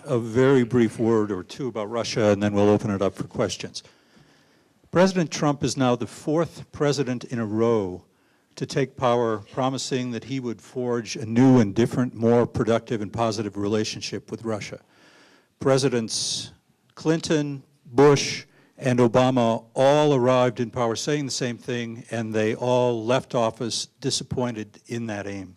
a very brief word or two about Russia, and then we'll open it up for questions. President Trump is now the fourth president in a row to take power, promising that he would forge a new and different, more productive and positive relationship with Russia. Presidents Clinton, Bush, and Obama all arrived in power saying the same thing, and they all left office disappointed in that aim.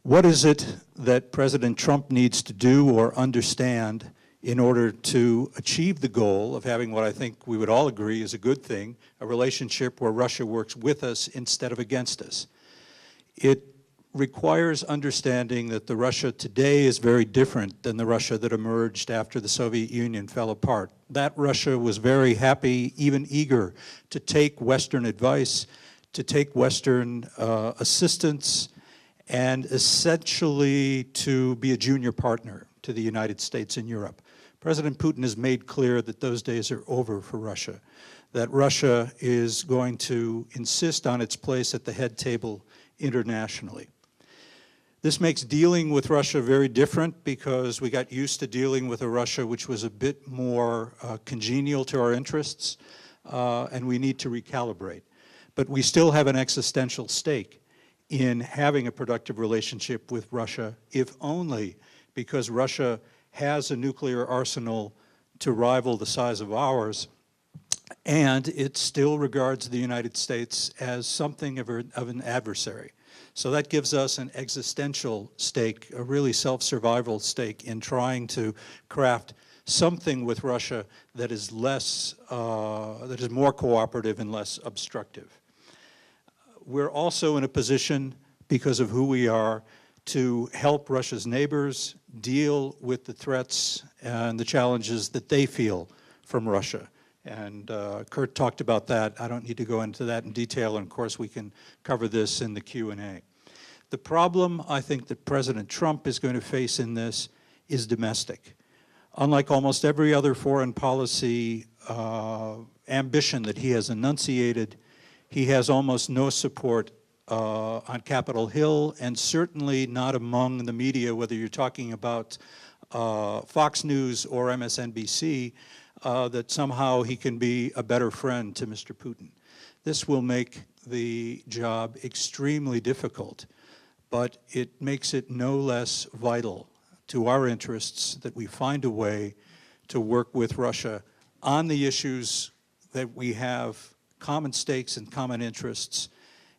What is it that President Trump needs to do or understand in order to achieve the goal of having what I think we would all agree is a good thing, a relationship where Russia works with us instead of against us? It requires understanding that the Russia today is very different than the Russia that emerged after the Soviet Union fell apart. That Russia was very happy, even eager, to take Western advice, to take Western assistance, and essentially to be a junior partner to the United States and Europe. President Putin has made clear that those days are over for Russia, that Russia is going to insist on its place at the head table internationally. This makes dealing with Russia very different because we got used to dealing with a Russia which was a bit more congenial to our interests, and we need to recalibrate. But we still have an existential stake in having a productive relationship with Russia, if only because Russia has a nuclear arsenal to rival the size of ours, and it still regards the United States as something of an adversary. So that gives us an existential stake, a really self-survival stake in trying to craft something with Russia that is less, that is more cooperative and less obstructive. We're also in a position, because of who we are, to help Russia's neighbors deal with the threats and the challenges that they feel from Russia. And Kurt talked about that. I don't need to go into that in detail, and of course we can cover this in the Q&A. The problem I think that President Trump is going to face in this is domestic. Unlike almost every other foreign policy ambition that he has enunciated, he has almost no support on Capitol Hill, and certainly not among the media, whether you're talking about Fox News or MSNBC, that somehow he can be a better friend to Mr. Putin. This will make the job extremely difficult, but it makes it no less vital to our interests that we find a way to work with Russia on the issues that we have common stakes and common interests,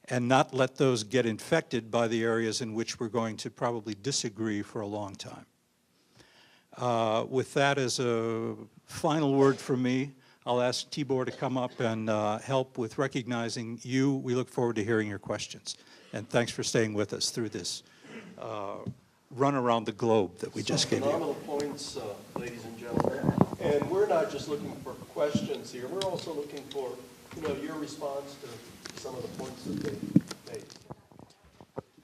and not let those get infected by the areas in which we're going to probably disagree for a long time. With that as a final word from me, I'll ask Tibor to come up and help with recognizing you. We look forward to hearing your questions. And thanks for staying with us through this run around the globe that we just gave you. Phenomenal points, ladies and gentlemen. And we're not just looking for questions here. We're also looking for, your response to some of the points that they made.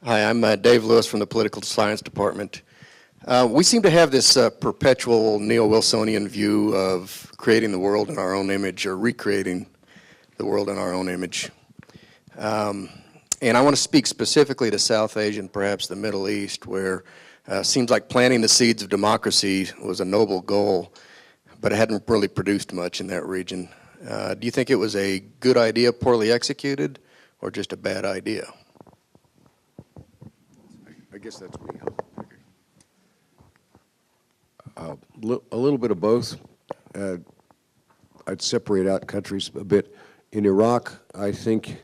Hi, I'm Dave Lewis from the Political Science Department. We seem to have this perpetual neo-Wilsonian view of creating the world in our own image, or recreating the world in our own image. And I want to speak specifically to South Asia and perhaps the Middle East, where it seems like planting the seeds of democracy was a noble goal, but it hadn't really produced much in that region. Do you think it was a good idea, poorly executed, or just a bad idea? I guess that's me. A little bit of both. I'd separate out countries a bit. In Iraq, I think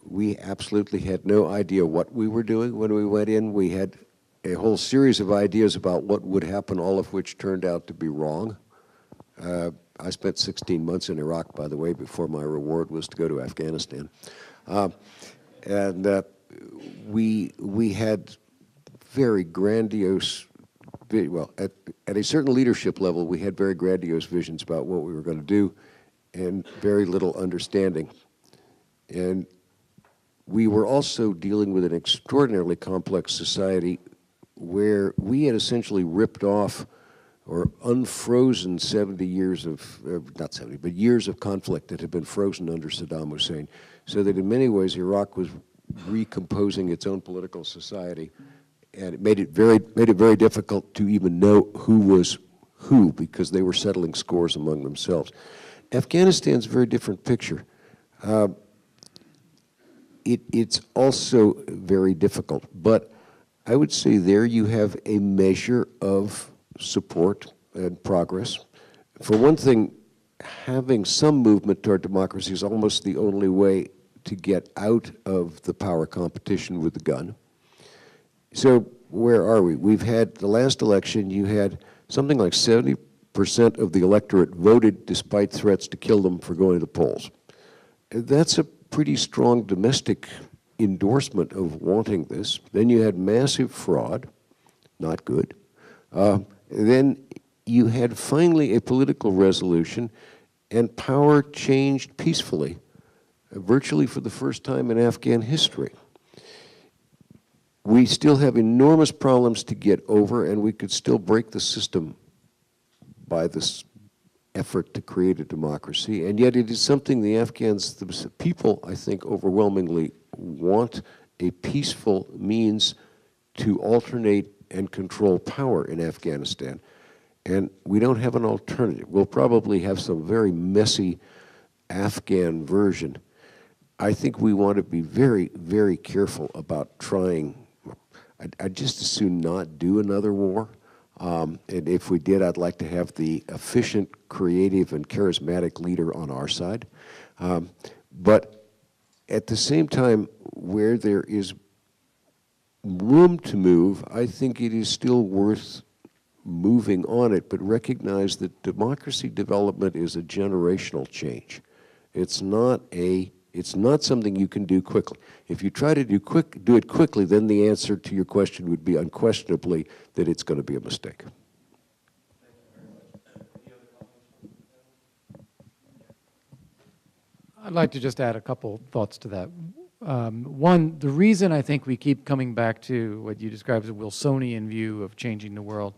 we absolutely had no idea what we were doing when we went in. We had a whole series of ideas about what would happen, all of which turned out to be wrong. I spent 16 months in Iraq, by the way, before my reward was to go to Afghanistan. We had very grandiose, well, at a certain leadership level, we had very grandiose visions about what we were going to do and very little understanding. And we were also dealing with an extraordinarily complex society where we had essentially ripped off or unfrozen 70 years of, not 70, but years of conflict that had been frozen under Saddam Hussein. So that in many ways, Iraq was recomposing its own political society and it made it very difficult to even know who was who because they were settling scores among themselves. Afghanistan's a very different picture. It's also very difficult, but I would say there you have a measure of support and progress. For one thing, having some movement toward democracy is almost the only way to get out of the power competition with the gun. So where are we? We've had the last election, you had something like 70% of the electorate voted despite threats to kill them for going to the polls. That's a pretty strong domestic endorsement of wanting this. Then you had massive fraud, not good. Then you had finally a political resolution, and power changed peacefully, virtually for the first time in Afghan history. We still have enormous problems to get over, and we could still break the system by this effort to create a democracy, and yet it is something the Afghans, the people, I think, overwhelmingly want a peaceful means to alternate and control power in Afghanistan. And we don't have an alternative. We'll probably have some very messy Afghan version. I think we want to be very, very careful about trying. I'd just as soon not do another war. And if we did, I'd like to have the efficient, creative, and charismatic leader on our side. But at the same time, where there is room to move, I think it is still worth moving on it, but recognize that democracy development is a generational change. It's not something you can do quickly. If you try to do it quickly, then the answer to your question would be unquestionably that it's going to be a mistake. I'd like to just add a couple thoughts to that. One, the reason I think we keep coming back to what you described as a Wilsonian view of changing the world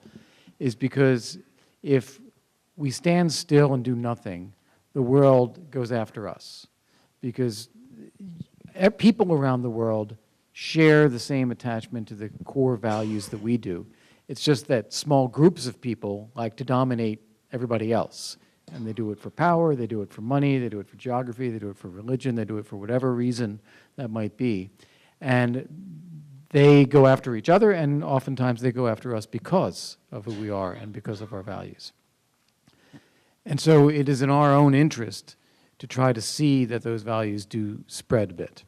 is because if we stand still and do nothing, the world goes after us. Because people around the world share the same attachment to the core values that we do. It's just that small groups of people like to dominate everybody else. And they do it for power, they do it for money, they do it for geography, they do it for religion, they do it for whatever reason that might be. And they go after each other, and oftentimes they go after us because of who we are and because of our values. And so it is in our own interest to try to see that those values do spread a bit.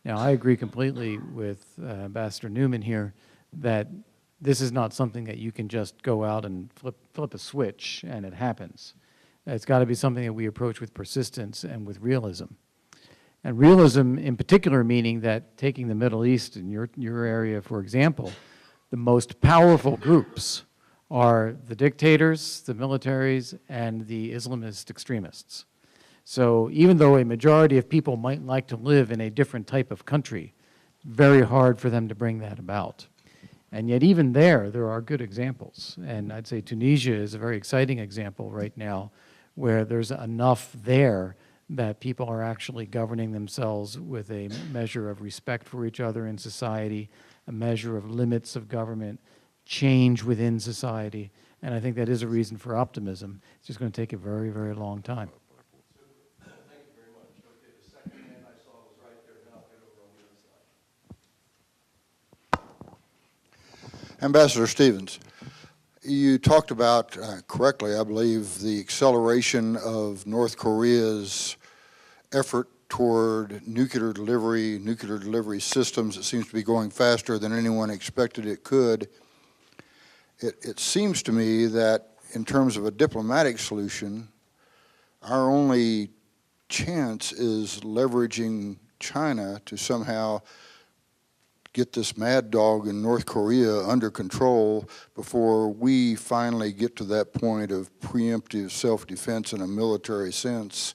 Now, I agree completely with Ambassador Newman here that this is not something that you can just go out and flip a switch and it happens. It's got to be something that we approach with persistence and with realism. And realism in particular meaning that taking the Middle East in your area, for example, the most powerful groups are the dictators, the militaries, and the Islamist extremists. So even though a majority of people might like to live in a different type of country, very hard for them to bring that about. And yet even there are good examples. And I'd say Tunisia is a very exciting example right now where there's enough there that people are actually governing themselves with a measure of respect for each other in society, a measure of limits of government, change within society. And I think that is a reason for optimism. It's just going to take a very, very long time. Thank you very much. Okay, the second hand I saw was right there. Now I'll get over on the other side. Ambassador Stevens, you talked about, correctly, I believe, the acceleration of North Korea's effort toward nuclear delivery systems. It seems to be going faster than anyone expected it could. It seems to me that in terms of a diplomatic solution, our only chance is leveraging China to somehow get this mad dog in North Korea under control before we finally get to that point of preemptive self-defense in a military sense,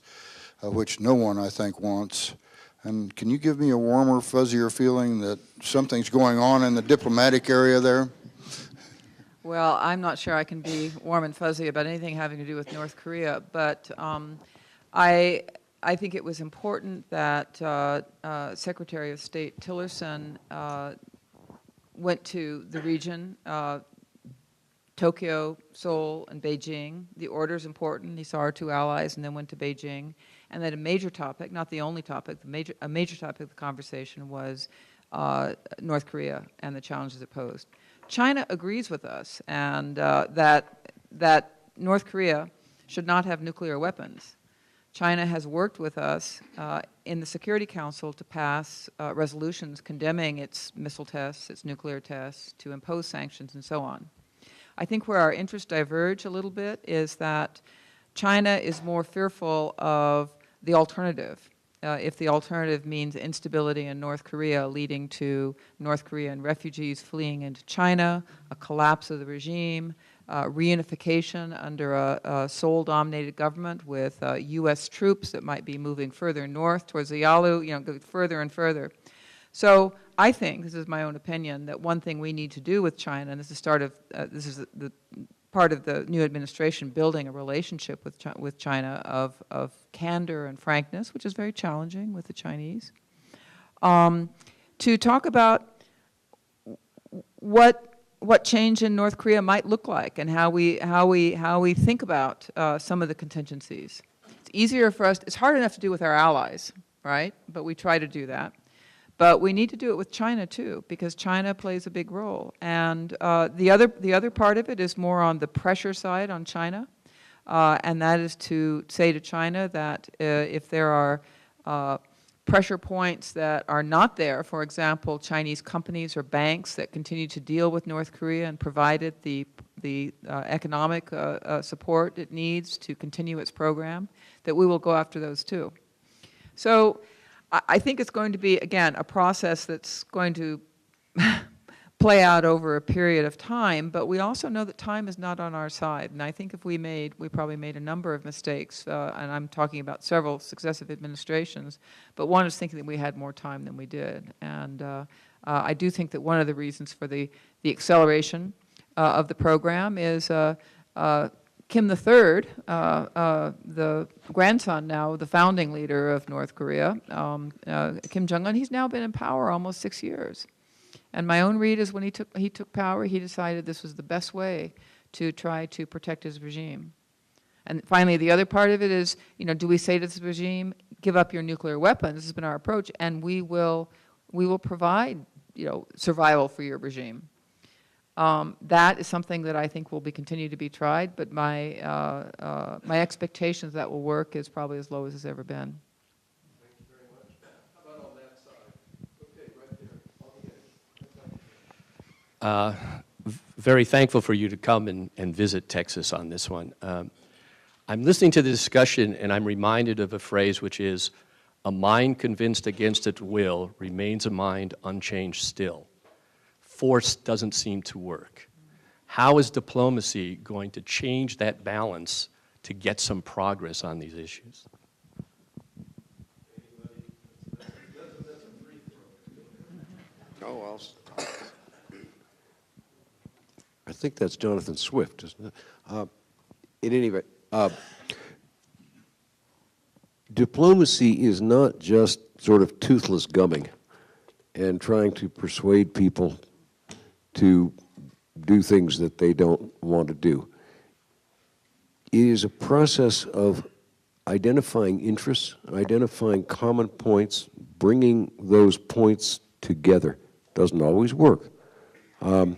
which no one, I think, wants. And can you give me a warmer, fuzzier feeling that something's going on in the diplomatic area there? Well, I'm not sure I can be warm and fuzzy about anything having to do with North Korea, but I think it was important that Secretary of State Tillerson went to the region, Tokyo, Seoul, and Beijing. The order is important. He saw our two allies and then went to Beijing. And then a major topic, not the only topic, a major topic of the conversation was North Korea and the challenges it posed. China agrees with us, and that North Korea should not have nuclear weapons. China has worked with us in the Security Council to pass resolutions condemning its missile tests, its nuclear tests, to impose sanctions, and so on. I think where our interests diverge a little bit is that China is more fearful of the alternative. If the alternative means instability in North Korea leading to North Korean refugees fleeing into China, a collapse of the regime, reunification under a Seoul-dominated government with U.S. troops that might be moving further north towards the Yalu, go further and further. So I think, this is my own opinion, that one thing we need to do with China, and this is the part of the new administration building a relationship with China of candor and frankness, which is very challenging with the Chinese, to talk about what change in North Korea might look like and how we think about some of the contingencies. It's easier for us. It's hard enough to do with our allies, right? But we try to do that. But we need to do it with China too, because China plays a big role. And the other part of it is more on the pressure side on China, and that is to say to China that if there are pressure points that are not there, for example, Chinese companies or banks that continue to deal with North Korea and provide it the economic support it needs to continue its program, that we will go after those too. So I think it's going to be, again, a process that's going to play out over a period of time, but we also know that time is not on our side. And I think if we probably made a number of mistakes, and I'm talking about several successive administrations, but one is thinking that we had more time than we did. And I do think that one of the reasons for the acceleration of the program is Kim III, the grandson now, the founding leader of North Korea, Kim Jong-un, he's now been in power almost 6 years. And my own read is when he took power, he decided this was the best way to try to protect his regime. And finally, the other part of it is, do we say to this regime, give up your nuclear weapons? This has been our approach, and we will provide, survival for your regime. That is something that I think will continue to be tried, but my expectations that will work is probably as low as it's ever been. Thank you very much. How about on that side? Okay, right there, on the edge. Very thankful for you to come and visit Texas on this one. I'm listening to the discussion and I'm reminded of a phrase which is, a mind convinced against its will remains a mind unchanged still. Force doesn't seem to work. How is diplomacy going to change that balance to get some progress on these issues? Oh, I think that's Jonathan Swift, isn't it? In any event, diplomacy is not just sort of toothless gumming and trying to persuade people to do things that they don't want to do. It is a process of identifying interests, identifying common points, bringing those points together. Doesn't always work. For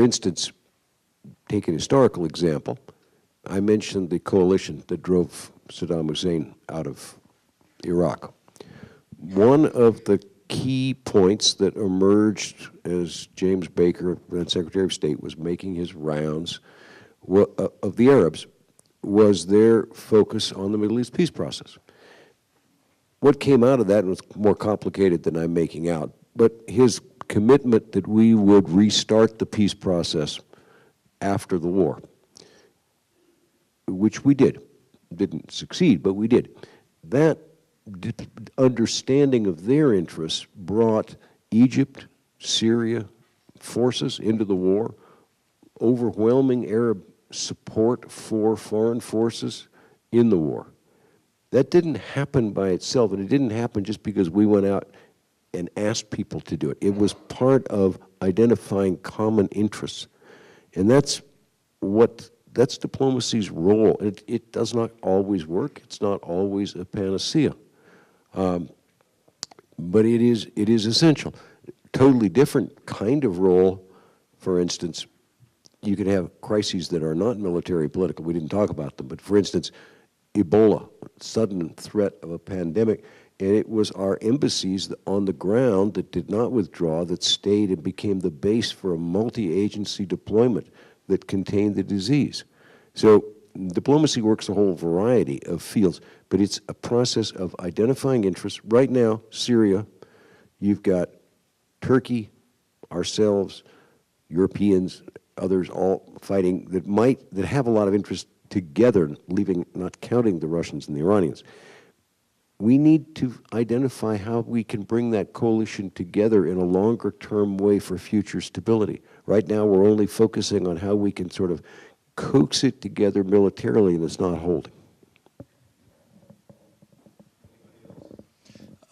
instance, take an historical example. I mentioned the coalition that drove Saddam Hussein out of Iraq. One of the key points that emerged as James Baker, then Secretary of State, was making his rounds of the Arabs was their focus on the Middle East peace process. What came out of that was more complicated than I'm making out, but his commitment that we would restart the peace process after the war, which we did. Didn't succeed, but we did. That understanding of their interests brought Egypt, Syria forces into the war, overwhelming Arab support for foreign forces in the war. That didn't happen by itself, and it didn't happen just because we went out and asked people to do it. It was part of identifying common interests. And that's diplomacy's role. It does not always work. It's not always a panacea. But it is essential. Totally different kind of role, for instance, you could have crises that are not military political. We didn't talk about them, but for instance, Ebola, sudden threat of a pandemic, and it was our embassies on the ground that did not withdraw, that stayed and became the base for a multi-agency deployment that contained the disease. So diplomacy works a whole variety of fields, but it's a process of identifying interests. Right now, Syria, you've got Turkey, ourselves, Europeans, others all fighting that have a lot of interest together, not counting the Russians and the Iranians. We need to identify how we can bring that coalition together in a longer-term way for future stability. Right now, we're only focusing on how we can sort of coax it together militarily, and it's not holding.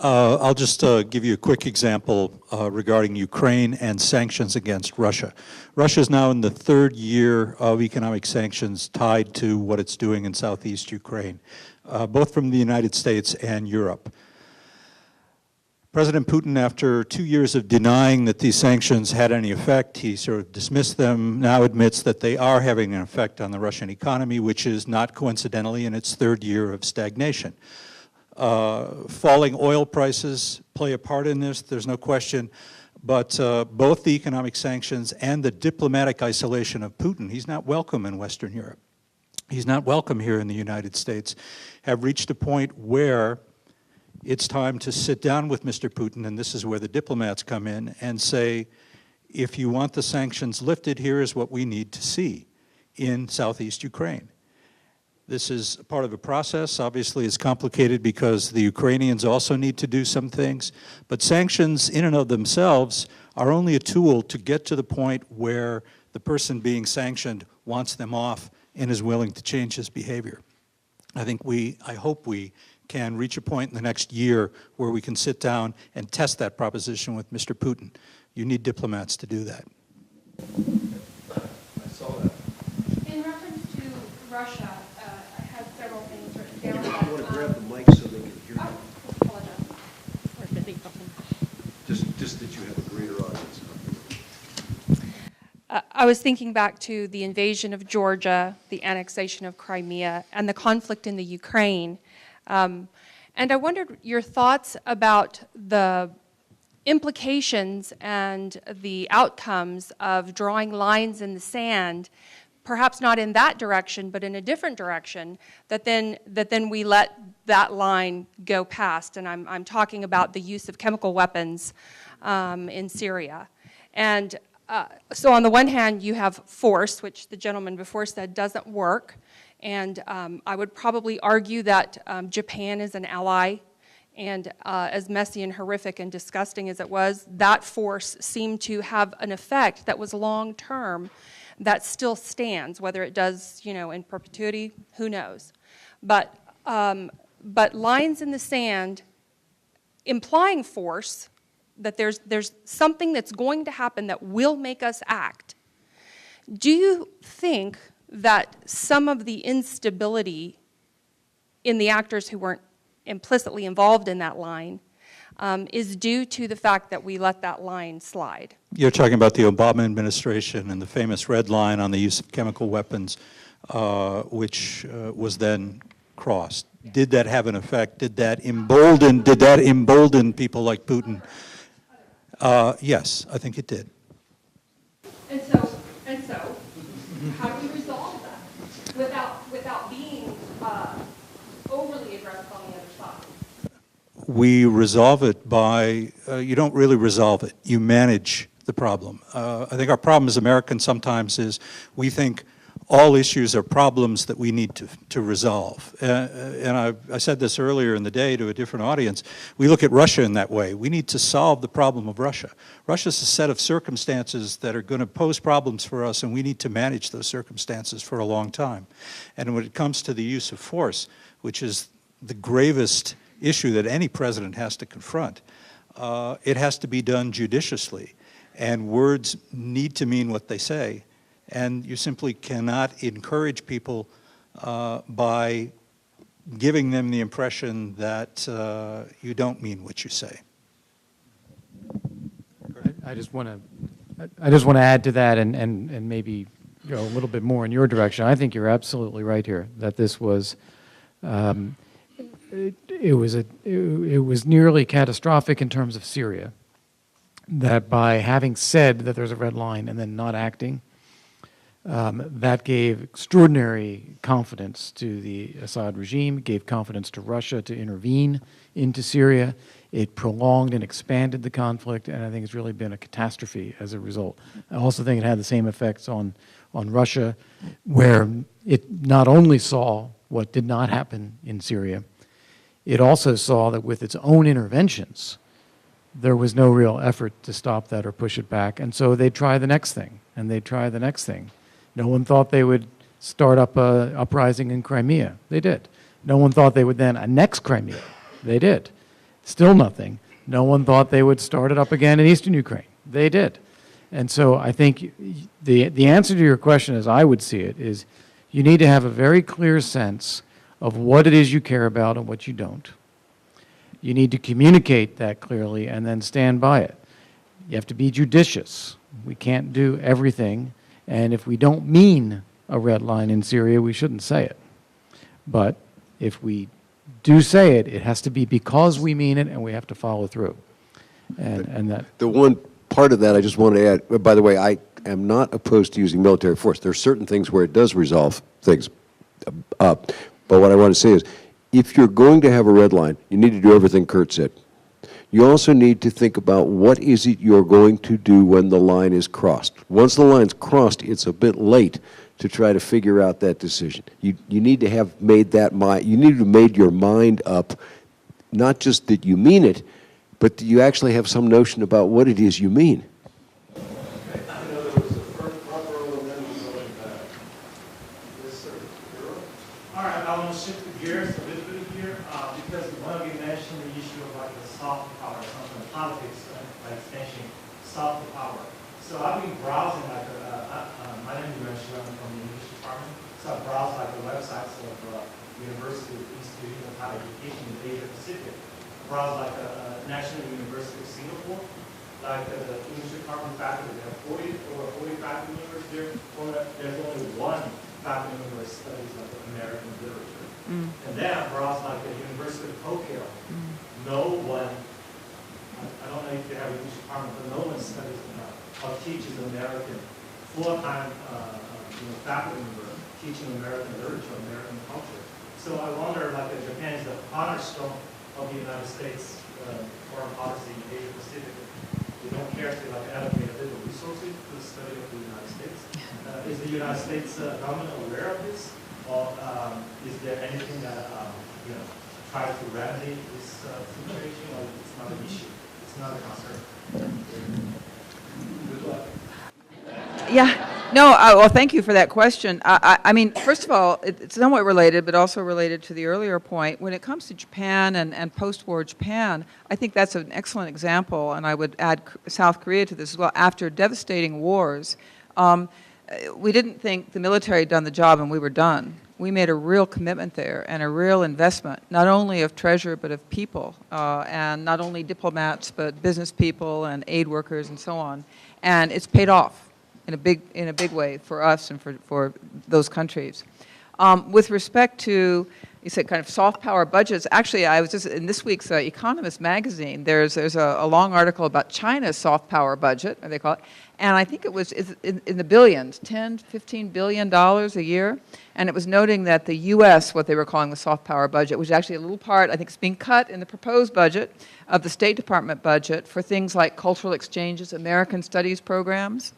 I'll just give you a quick example regarding Ukraine and sanctions against Russia. Russia is now in the third year of economic sanctions tied to what it's doing in southeast Ukraine, both from the United States and Europe. President Putin, after 2 years of denying that these sanctions had any effect, he sort of dismissed them, now admits that they are having an effect on the Russian economy, which is not coincidentally in its third year of stagnation. Falling oil prices play a part in this, there's no question, but both the economic sanctions and the diplomatic isolation of Putin, he's not welcome in Western Europe, he's not welcome here in the United States, have reached a point where it's time to sit down with Mr. Putin, and this is where the diplomats come in, and say, if you want the sanctions lifted, here is what we need to see in southeast Ukraine. This is part of a process. Obviously, it's complicated because the Ukrainians also need to do some things. But sanctions in and of themselves are only a tool to get to the point where the person being sanctioned wants them off and is willing to change his behavior. I hope we can reach a point in the next year where we can sit down and test that proposition with Mr. Putin. You need diplomats to do that. I saw that. In reference to Russia, I had several things written down. You want to grab the mic so they can hear you? Apologize. Just that you have a greater audience. I was thinking back to the invasion of Georgia, the annexation of Crimea, and the conflict in the Ukraine. And I wondered your thoughts about the implications and the outcomes of drawing lines in the sand, perhaps not in that direction, but in a different direction, that then we let that line go past. And I'm talking about the use of chemical weapons in Syria. And so on the one hand, you have force, which the gentleman before said doesn't work. And I would probably argue that Japan is an ally. And as messy and horrific and disgusting as it was, that force seemed to have an effect that was long-term that still stands. Whether it does, in perpetuity, who knows. But lines in the sand implying force, that there's something that's going to happen that will make us act. Do you think that some of the instability in the actors who weren't implicitly involved in that line is due to the fact that we let that line slide? You're talking about the Obama administration and the famous red line on the use of chemical weapons, which was then crossed. Did that have an effect? Did that embolden people like Putin? Yes, I think it did. And so, how do we resolve that without being overly aggressive on the other side? We resolve it by, you don't really resolve it, you manage the problem. I think our problem as Americans sometimes is we think all issues are problems that we need to resolve. And I said this earlier in the day to a different audience. We look at Russia in that way. We need to solve the problem of Russia. Russia's a set of circumstances that are going to pose problems for us, and we need to manage those circumstances for a long time. And when it comes to the use of force, which is the gravest issue that any president has to confront, it has to be done judiciously. And words need to mean what they say. And you simply cannot encourage people by giving them the impression that you don't mean what you say. I just want to add to that and maybe go a little bit more in your direction. I think you're absolutely right here that this was it was nearly catastrophic in terms of Syria. That by having said that there's a red line and then not acting, that gave extraordinary confidence to the Assad regime, gave confidence to Russia to intervene into Syria. It prolonged and expanded the conflict, and I think it's really been a catastrophe as a result. I also think it had the same effects on Russia, where it not only saw what did not happen in Syria, it also saw that with its own interventions, there was no real effort to stop that or push it back. And so they'd try the next thing, and they'd try the next thing. No one thought they would start up an uprising in Crimea. They did. No one thought they would then annex Crimea. They did. Still nothing. No one thought they would start it up again in eastern Ukraine. They did. And so I think the answer to your question, as I would see it, is you need to have a very clear sense of what it is you care about and what you don't. You need to communicate that clearly and then stand by it. You have to be judicious. We can't do everything. And if we don't mean a red line in Syria, we shouldn't say it. But if we do say it, it has to be because we mean it, and we have to follow through. And that. The one part of that I just want to add, by the way, I am not opposed to using military force. There are certain things where it does resolve things. But what I want to say is, if you're going to have a red line, you need to do everything Kurt said. You also need to think about what is it you're going to do when the line is crossed. Once the line's crossed, it's a bit late to try to figure out that decision. You need to have made that mind, you need to have made your mind up, not just that you mean it, but that you actually have some notion about what it is you mean. All right, I want to shift the gears a little bit here because one of you mentioned the issue of like the soft power, something politics by extension, soft power. So I've been browsing like my name is Ryan, I'm from the English department. So I browsed like the websites of University Institute of Higher Education in Asia Pacific. Browsed like a National University of Singapore, like the English department faculty. There are over 40 faculty members there. There's only one faculty member studies like American literature. And then I browsed like the University of Tokyo. No one, I don't know if they have a English department, but no one studies or teaches American full-time faculty member teaching American literature, American culture. So I wonder, like Japan is the cornerstone of the United States foreign policy in Asia Pacific. We don't care to like allocate a bit of resources to the study of the United States. Is the United States government aware of this, or is there anything that tries to remedy this situation, or it's not an issue? It's not a concern. Good luck. Yeah. No, well, thank you for that question. I mean, first of all, it's somewhat related, but also related to the earlier point. When it comes to Japan and post-war Japan, I think that's an excellent example, and I would add South Korea to this as well. After devastating wars, we didn't think the military had done the job and we were done. We made a real commitment there and a real investment, not only of treasure, but of people, and not only diplomats, but business people and aid workers and so on. And it's paid off in a big way for us and for those countries. With respect to, you said kind of soft power budgets, actually I was just, in this week's Economist magazine, there's a long article about China's soft power budget, as they call it, and I think it was in the billions, $10, $15 billion a year, and it was noting that the U.S., what they were calling the soft power budget, was actually a little part, I think it's being cut in the proposed budget of the State Department budget for things like cultural exchanges, American studies programs.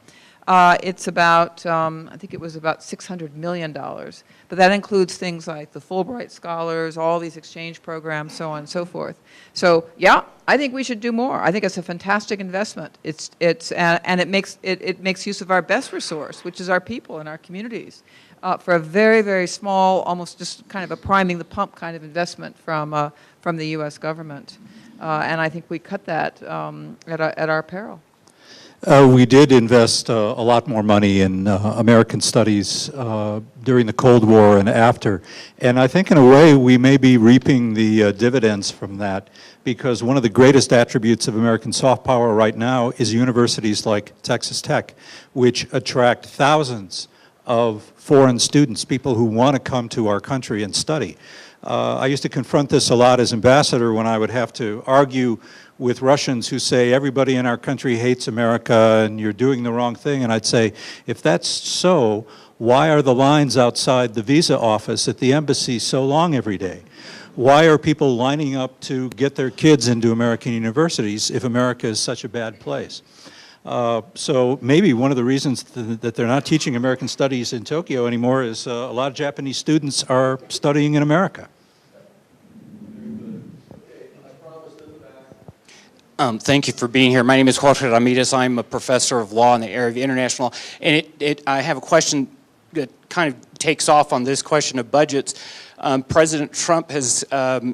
It's about, I think it was about $600 million. But that includes things like the Fulbright Scholars, all these exchange programs, so on and so forth. So, yeah, I think we should do more. I think it's a fantastic investment. And it makes use of our best resource, which is our people and our communities, for a very, very small, almost just kind of a priming the pump kind of investment from the U.S. government. And I think we cut that at our peril. We did invest a lot more money in American studies during the Cold War and after. And I think in a way we may be reaping the dividends from that, because one of the greatest attributes of American soft power right now is universities like Texas Tech, which attract thousands of foreign students, people who want to come to our country and study. I used to confront this a lot as ambassador when I would have to argue with Russians who say everybody in our country hates America and you're doing the wrong thing. And I'd say, if that's so, why are the lines outside the visa office at the embassy so long every day? Why are people lining up to get their kids into American universities if America is such a bad place? So maybe one of the reasons that they're not teaching American studies in Tokyo anymore is a lot of Japanese students are studying in America. Thank you for being here. My name is Jorge Ramirez. I'm a professor of law in the area of international law. And I have a question that kind of takes off on this question of budgets. President Trump has,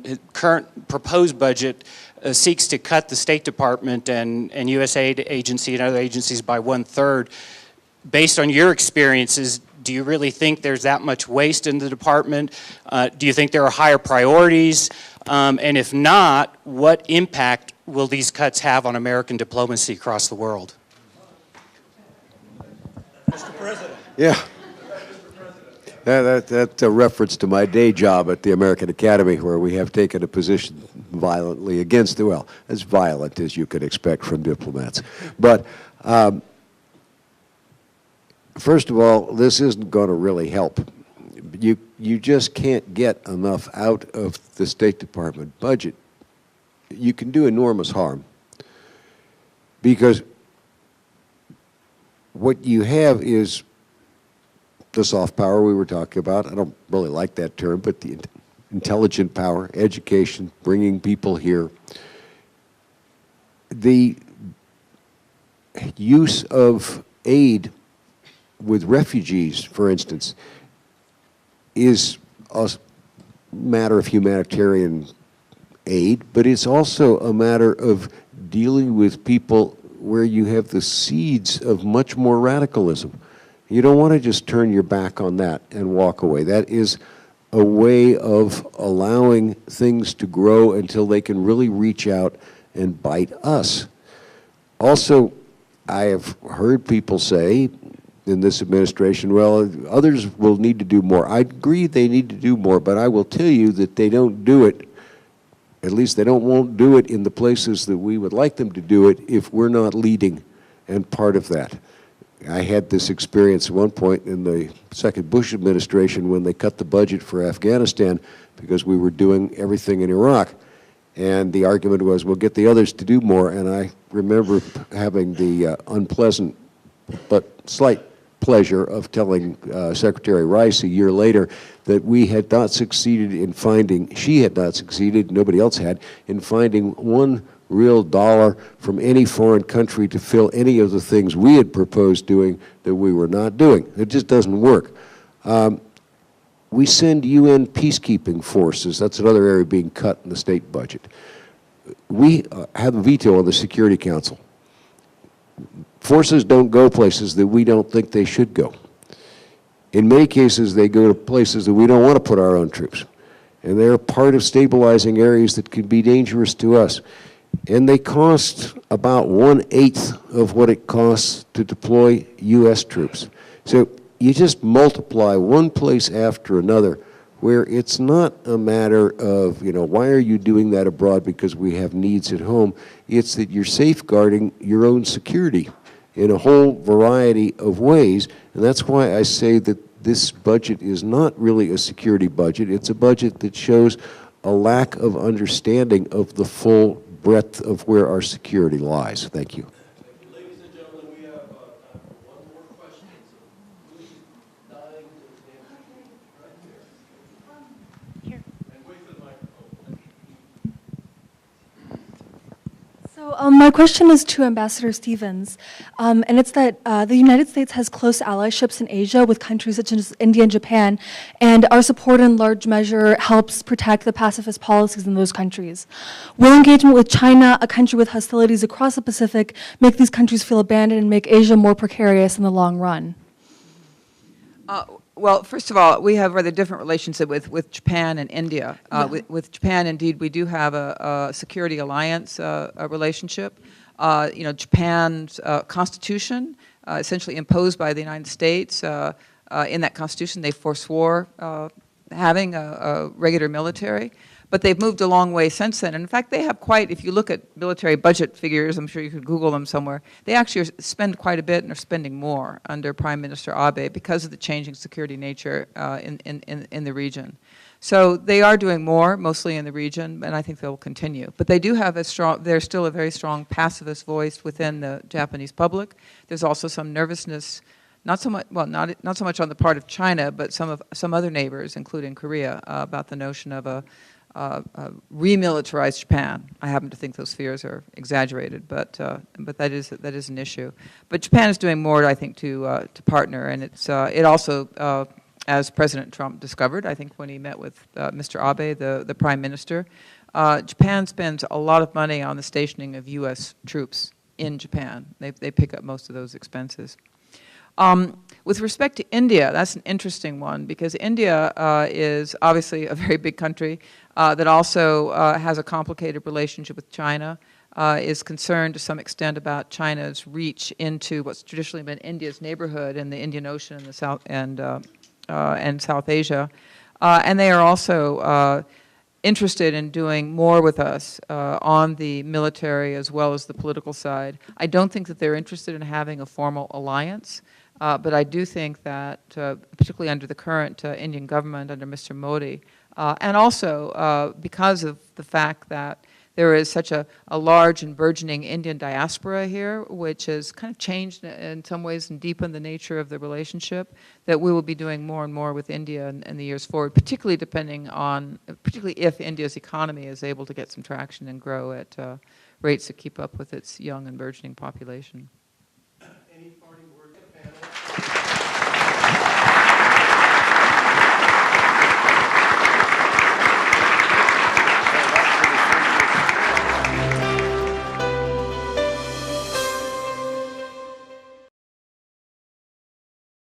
his current proposed budget seeks to cut the State Department and USAID agency and other agencies by 1/3. Based on your experiences, do you really think there's that much waste in the department? Do you think there are higher priorities? And if not, what impact will these cuts have on American diplomacy across the world? Mr. President. Yeah. That's a reference to my day job at the American Academy, where we have taken a position violently against, well, as violent as you could expect from diplomats. But first of all, this isn't going to really help. You just can't get enough out of the State Department budget. You can do enormous harm, because what you have is the soft power we were talking about. I don't really like that term, but the intelligent power, education, bringing people here. The use of aid with refugees, for instance, is a matter of humanitarian aid, but it's also a matter of dealing with people where you have the seeds of much more radicalism. You don't want to just turn your back on that and walk away. That is a way of allowing things to grow until they can really reach out and bite us. Also, I have heard people say in this administration, well, others will need to do more. I agree they need to do more, but I will tell you that they don't do it, at least they won't do it in the places that we would like them to do it if we're not leading and part of that. I had this experience at one point in the second Bush administration when they cut the budget for Afghanistan because we were doing everything in Iraq. And the argument was, we'll get the others to do more. And I remember having the unpleasant but slight pleasure of telling Secretary Rice a year later that we had not succeeded in finding, she had not succeeded, nobody else had, in finding one real dollar from any foreign country to fill any of the things we had proposed doing that we were not doing. It just doesn't work. We send UN peacekeeping forces. That's another area being cut in the state budget. We have a veto on the Security Council. Forces don't go places that we don't think they should go. In many cases, they go to places that we don't want to put our own troops. And they're part of stabilizing areas that can be dangerous to us. And they cost about 1/8 of what it costs to deploy U.S. troops. So you just multiply one place after another, where it's not a matter of, you know, why are you doing that abroad because we have needs at home? It's that you're safeguarding your own security in a whole variety of ways. And that's why I say that this budget is not really a security budget. It's a budget that shows a lack of understanding of the full breadth of where our security lies. Thank you. Ladies and gentlemen, we have time for one more question. So who's dying to stand right there? Here. And wait for the microphone. So my question is to Ambassador Stevens, and it's that the United States has close allyships in Asia with countries such as India and Japan, and our support in large measure helps protect the pacifist policies in those countries. Will engagement with China, a country with hostilities across the Pacific, make these countries feel abandoned and make Asia more precarious in the long run? Well, first of all, we have rather different relationship with Japan and India. With Japan, indeed, we do have a security alliance relationship. Japan's constitution, essentially imposed by the United States, in that constitution, they forswore having a regular military. But they've moved a long way since then. And in fact, they have quite, if you look at military budget figures, I'm sure you could Google them somewhere, they actually spend quite a bit and are spending more under Prime Minister Abe because of the changing security nature in the region. So they are doing more, mostly in the region, and I think they will continue. But they do have they're still a very strong pacifist voice within the Japanese public. There's also some nervousness, not so much, well, not so much on the part of China, but some other neighbors, including Korea, about the notion of a remilitarized Japan. I happen to think those fears are exaggerated, but that is an issue. But Japan is doing more, I think, to partner, and it also, as President Trump discovered, I think when he met with Mr. Abe, the Prime Minister, Japan spends a lot of money on the stationing of U.S. troops in Japan. They pick up most of those expenses. With respect to India, that's an interesting one because India is obviously a very big country that also has a complicated relationship with China, is concerned to some extent about China's reach into what's traditionally been India's neighborhood in the Indian Ocean and the South and South Asia, and they are also interested in doing more with us on the military as well as the political side. I don't think that they're interested in having a formal alliance. But I do think that, particularly under the current Indian government, under Mr. Modi, and also because of the fact that there is such a large and burgeoning Indian diaspora here, which has kind of changed in some ways and deepened the nature of the relationship, that we will be doing more and more with India in the years forward, particularly if India's economy is able to get some traction and grow at rates that keep up with its young and burgeoning population.